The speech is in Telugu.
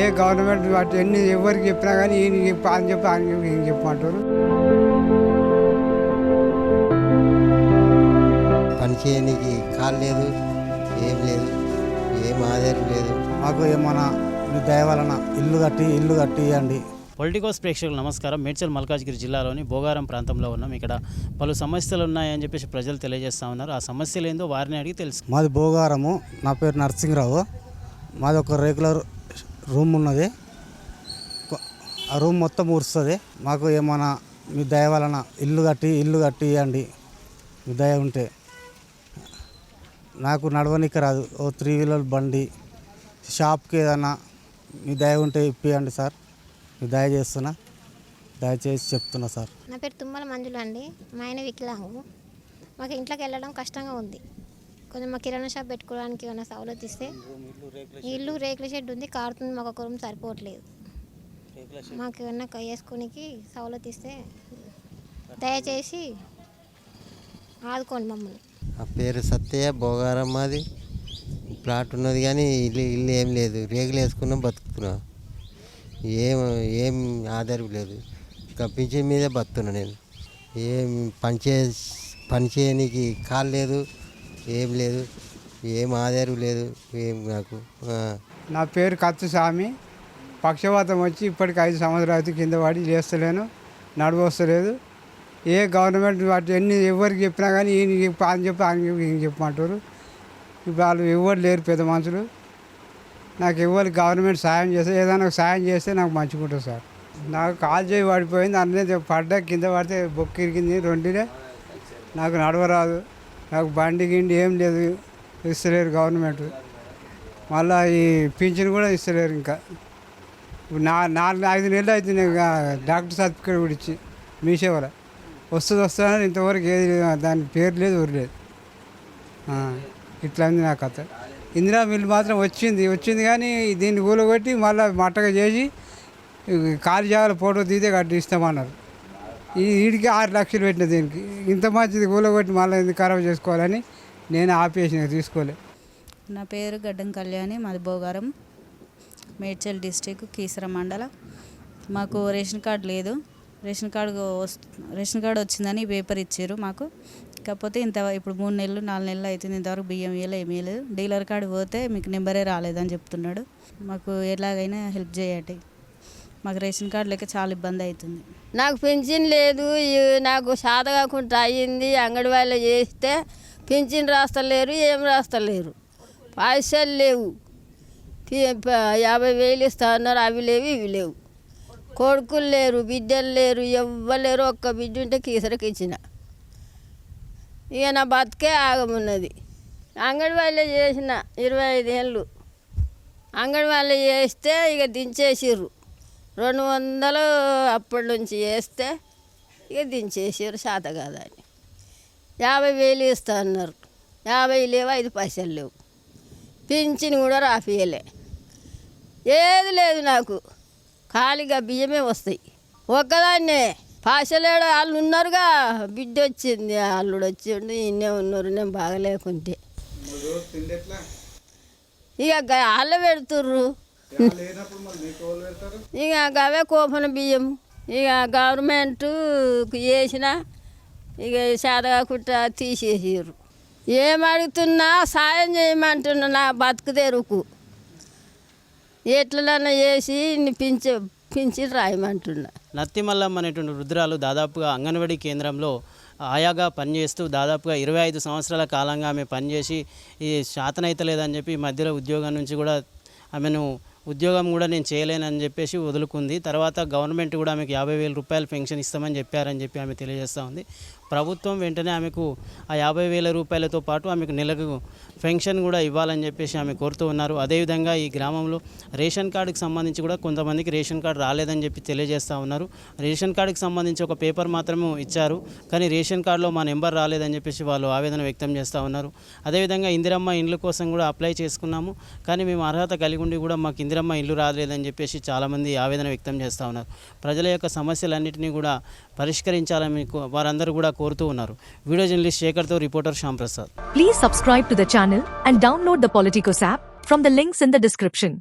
ఏ గవర్నమెంట్ వాటి ఎన్ని ఎవరికి చెప్పినా కానీ ఈయన చెప్పి అని చెప్పి ఈయన చెప్పమంటారు. పని చేయడానికి కాలు లేదు, ఏం లేదు, ఏం ఆధారం లేదు. మాకు ఏమన్నా మీ దయ వలన ఇల్లు కట్టి ఇవ్వండి. పొలిటికోస్ ప్రేక్షకులు నమస్కారం. మేడ్చల్ మల్కాజ్గిరి జిల్లాలోని బోగారం ప్రాంతంలో ఉన్నాం. ఇక్కడ పలు సమస్యలు ఉన్నాయని చెప్పేసి ప్రజలు తెలియజేస్తూ ఉన్నారు. ఆ సమస్యలు ఏందో వారిని అడిగి తెలుసు. మాది బోగారము, నా పేరు నరసింహరావు. మాది ఒక రెగ్యులర్ రూమ్ ఉన్నది, ఆ రూమ్ మొత్తం ఊరుస్తుంది. మాకు ఏమన్నా మీ దయ వలన ఇల్లు కట్టి ఇవ్వండి. మీ దయ ఉంటే నాకు నడవనికి రాదు, ఓ 3 వీలర్ బండి, షాప్కి ఏదన్నా మీ దయ ఉంటే ఇప్పియండి సార్. మీ దయ చేస్తున్నా, దయచేసి చెప్తున్నా సార్. నా పేరు తుమ్మల మంజుల అండి. మా ఆయన వికలాంగు. మాకు ఇంట్లోకి వెళ్ళడం కష్టంగా ఉంది. కొంచెం మా కిరాణా షాప్ పెట్టుకోవడానికి ఏమైనా సౌలత్ ఇస్తే. ఇల్లు రేకుల షెడ్ ఉంది, కారుతుంది, మాకు ఒక రూమ్ సరిపోవట్లేదు. మాకు ఏమన్నా వేసుకోనికి సౌలత్ ఇస్తే దయచేసి ఆదుకోండి మమ్మల్ని. ఆ పేరు సత్యయ్య, బోగారం. మాది ప్లాట్ ఉన్నది కానీ ఇల్లు ఏం లేదు. రేగులు వేసుకున్నాం, బతుకుతున్నాం. ఏం ఆధారం లేదు. ఇంకా పింఛన్ మీదే బతుకున్నా నేను. ఏం పని చేయడానికి కాలు లేదు, ఏం లేదు, ఏం ఆధారం లేదు. ఏం నాకు నా పేరు కత్తు స్వామి. పక్షవాతం వచ్చి ఇప్పటికి 5 సంవత్సరాలు కింద పడి లేస్తలేను, నడవస్తలేదు. ఏ గవర్నమెంట్ వాటి ఎన్ని ఎవరికి చెప్పినా కానీ ఈయన చెప్పి అని చెప్పి ఈయన చెప్పమంటారు. వాళ్ళు ఎవరు లేరు పెద్ద మనుషులు. నాకు ఎవరు గవర్నమెంట్ సాయం చేస్తే, ఏదైనా సాయం చేస్తే నాకు మంచిగా ఉంటుంది సార్. నాకు కాలు చేయి పడిపోయింది, అన్నీ పడ్డా, కింద పడితే బొక్క ఇరిగింది 2. నాకు నడవరాదు, నాకు బండి గిండి ఏం లేదు, ఇస్తలేరు గవర్నమెంట్. మళ్ళీ ఈ పింఛన్ కూడా ఇస్తలేరు. ఇంకా 4-5 నెలలు అవుతుంది డాక్టర్ సర్టిఫికేట్ కూడా ఇచ్చి మీ సేవలో వస్తుందని ఇంతవరకు ఏది లేదు, దాని పేరు లేదు, ఊరు లేదు. ఇట్లా ఉంది నా కథ. ఇందిరా మిల్లు మాత్రం వచ్చింది కానీ దీన్ని కూలగొట్టి మళ్ళీ మట్టగా చేసి ఖాళీ జాగాల ఫోటో తీతే కట్టి ఇస్తామన్నారు. వీడికి 6 లక్షలు పెట్టిన దీనికి. ఇంత మంచిది కూలగొట్టి మళ్ళీ ఎందుకు ఖరాబ్ చేసుకోవాలని నేను ఆపేసిన, తీసుకోలే. నా పేరు గడ్డం కళ్యాణి, మాది బోగారం, మేడ్చల్ డిస్టిక్, కీసర మండలం. మాకు రేషన్ కార్డు లేదు. రేషన్ కార్డు వచ్చిందని పేపర్ ఇచ్చారు మాకు. కాకపోతే ఇప్పుడు 3 నెలలు 4 నెలలు అవుతుంది, ఇంతవరకు బియ్యం ఏమీ లేదు. డీలర్ కార్డు పోతే మీకు నెంబరే రాలేదని చెప్తున్నాడు. మాకు ఎలాగైనా హెల్ప్ చేయండి. మాకు రేషన్ కార్డు లేక చాలా ఇబ్బంది అవుతుంది. నాకు పింఛన్ లేదు, నాకు సాధ కాకుండా అయ్యింది. అంగన్వాడీలో చేస్తే పింఛన్ రాస్తలేరు, ఏం రాస్తలేరు. పైసలు లేవు. 50,000 ఇస్తా అన్నారు, అవి లేవు, ఇవి లేవు. కొడుకులు లేరు, బిడ్డలు లేరు, ఎవ్వరు లేరు. ఒక్క బిడ్డ ఉంటే కీసరకి ఇచ్చిన. ఇక నా బతికే ఆగమున్నది. అంగన్వాడీలో చేసిన 25 ఏళ్ళు అంగన్వాడీలో చేస్తే ఇక దించేసిర్రు. 200 అప్పటి నుంచి చేస్తే ఇక దించేసారు, శాత కాదని. 50,000 ఇస్తా అన్నారు, 50 లేవు, 5 పైసలు లేవు. పింఛన్ కూడా రాపియలే, ఏది లేదు. నాకు ఖాళీగా బియ్యమే వస్తాయి. ఒక్కదాన్నే పాషలేడు వాళ్ళు ఉన్నారుగా, బిడ్డ వచ్చింది, అల్లుడు వచ్చిండు, ఇన్నే ఉన్నారు. నేను బాగలేకుంటే ఇక వాళ్ళే పెడుతుర్రు. ఇక అవే కోపన బియ్యం. ఇక గవర్నమెంట్ చేసిన ఇక శాత కాకుండా తీసేసారు. ఏం అడుగుతున్నా సాయం చేయమంటున్నా, నా బతుకు తెరుకు ఎట్లన్నా చేసి పింఛన్ రాయమంటున్నా. నత్తిమల్లమ్మ అనేటువంటి వృద్ధురాలు దాదాపుగా అంగన్వాడీ కేంద్రంలో ఆయాగా పనిచేస్తూ దాదాపుగా 25 సంవత్సరాల కాలంగా ఆమె పనిచేసి ఈ శాతనైతలేదని చెప్పి మధ్యలో ఉద్యోగం నుంచి కూడా ఆమెను ఉద్యోగం కూడా నేను చేయలేనని చెప్పేసి వదులుకుంది. తర్వాత గవర్నమెంట్ కూడా ఆమెకు 50,000 రూపాయలు పెన్షన్ ఇస్తామని చెప్పారని చెప్పి ఆమె తెలియజేస్తూ ఉంది. ప్రభుత్వం వెంటనే ఆమెకు ఆ 50,000 రూపాయలతో పాటు ఆమెకు నెలకు పెన్షన్ కూడా ఇవ్వాలని చెప్పేసి ఆమె కోరుతూ ఉన్నారు. అదేవిధంగా ఈ గ్రామంలో రేషన్ కార్డుకి సంబంధించి కూడా కొంతమందికి రేషన్ కార్డు రాలేదని చెప్పి తెలియజేస్తూ ఉన్నారు. రేషన్ కార్డుకి సంబంధించి ఒక పేపర్ మాత్రమే ఇచ్చారు, కానీ రేషన్ కార్డులో మా నెంబర్ రాలేదని చెప్పేసి వాళ్ళు ఆవేదన వ్యక్తం చేస్తూ ఉన్నారు. అదేవిధంగా ఇందిరమ్మ ఇండ్ల కోసం కూడా అప్లై చేసుకున్నాము, కానీ మేము అర్హత కలిగి ఉండి కూడా మాకు ఇందిరమ్మ ఇల్లు రాలేదని చెప్పేసి చాలామంది ఆవేదన వ్యక్తం చేస్తూ ఉన్నారు. ప్రజల యొక్క సమస్యలన్నింటినీ కూడా పరిష్కరించాలని వారందరూ కూడా కోరుతూ ఉన్నారు. వీడియో జర్నలిస్ట్ శేఖర్తో reporter Shyam Prasad. Please subscribe to the channel and download the Politicos app from the links in the description.